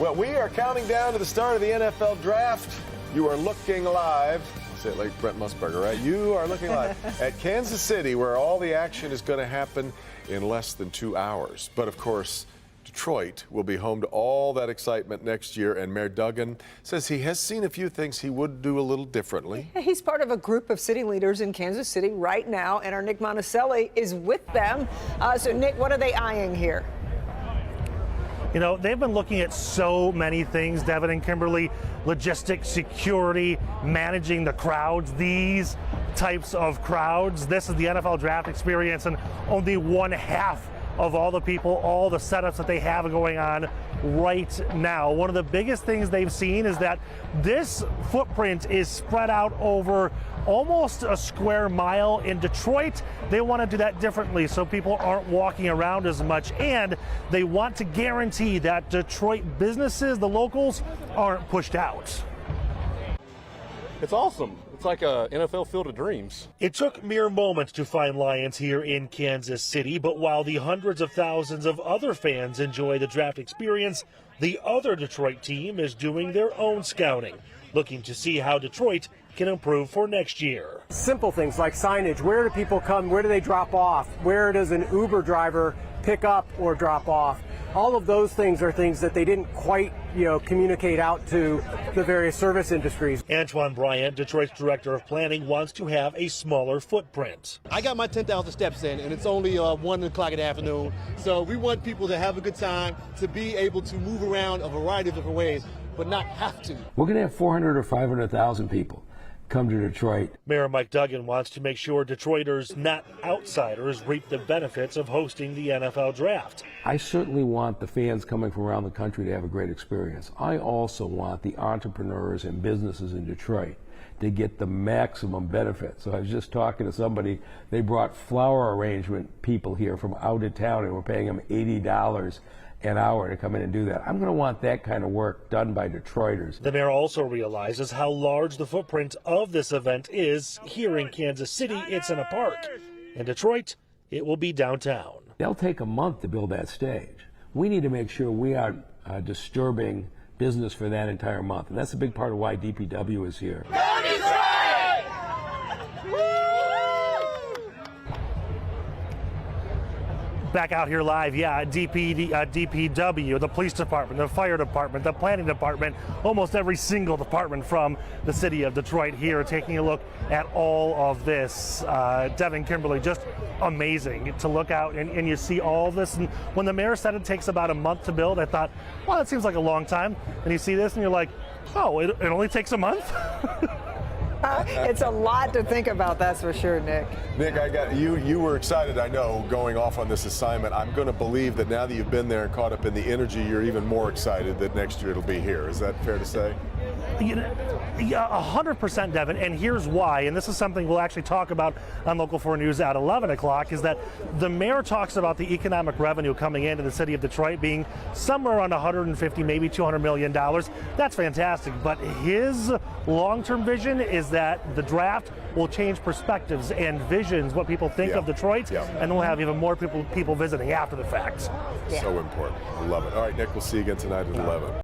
Well, we are counting down to the start of the NFL draft. You are looking live. Say it like Brent Musburger, right? You are looking live at Kansas City, where all the action is going to happen in less than 2 hours. But of course, Detroit will be home to all that excitement next year, and Mayor Duggan says he has seen a few things he would do a little differently. He's part of a group of city leaders in Kansas City right now, and our Nick Monticelli is with them. So, Nick, what are they eyeing here? You know, they've been looking at so many things, Devin and Kimberly: logistics, security, managing the crowds, these types of crowds. This is the NFL draft experience, and only one half of all the people, all the setups that they have going on right now. One of the biggest things they've seen is that this footprint is spread out over almost a square mile. In Detroit, they want to do that differently so people aren't walking around as much, and they want to guarantee that Detroit businesses, the locals, aren't pushed out. It's awesome. It's like a NFL Field of Dreams. It took mere moments to find Lions here in Kansas City, but while the hundreds of thousands of other fans enjoy the draft experience, the other Detroit team is doing their own scouting, looking to see how Detroit can improve for next year. Simple things like signage. Where do people come? Where do they drop off? Where does an Uber driver pick up or drop off? All of those things are things that they didn't quite, communicate out to the various service industries. Antoine Bryant, Detroit's director of planning, wants to have a smaller footprint. I got my 10,000 steps in, and it's only 1 o'clock in the afternoon. So we want people to have a good time, to be able to move around a variety of different ways, but not have to. We're going to have 400 or 500,000 people come to Detroit. Mayor Mike Duggan wants to make sure Detroiters, not outsiders, reap the benefits of hosting the NFL draft. I certainly want the fans coming from around the country to have a great experience. I also want the entrepreneurs and businesses in Detroit to get the maximum benefit. So I was just talking to somebody, they brought flower arrangement people here from out of town, and we're paying them $80 an hour to come in and do that. I'm going to want that kind of work done by Detroiters. The mayor also realizes how large the footprint of this event is. Here in Kansas City, it's in a park. In Detroit, it will be downtown. They'll take a month to build that stage. We need to make sure we aren't disturbing business for that entire month. And that's a big part of why DPW is here. Go Detroit! Back out here live, DPW, the police department, the fire department, the planning department, almost every single department from the city of Detroit here taking a look at all of this. Devin, Kimberly, just amazing to look out and you see all of this. And when the mayor said it takes about a month to build, I thought, well, that seems like a long time. And you see this and you're like, oh, it only takes a month? It's a lot to think about, that's for sure, Nick. Nick, I got you. You were excited, I know, going off on this assignment. I'm going to believe that now that you've been there and caught up in the energy, you're even more excited that next year it'll be here. Is that fair to say? Yeah, 100%, Devin, and here's why, and this is something we'll actually talk about on Local 4 News at 11 o'clock, is that the mayor talks about the economic revenue coming into the city of Detroit being somewhere around $150, maybe $200 million. That's fantastic, but his long-term vision is that the draft will change perspectives and visions, what people think of Detroit, and we'll have even more people visiting after the fact. So important. I love it. All right, Nick, we'll see you again tonight at 11.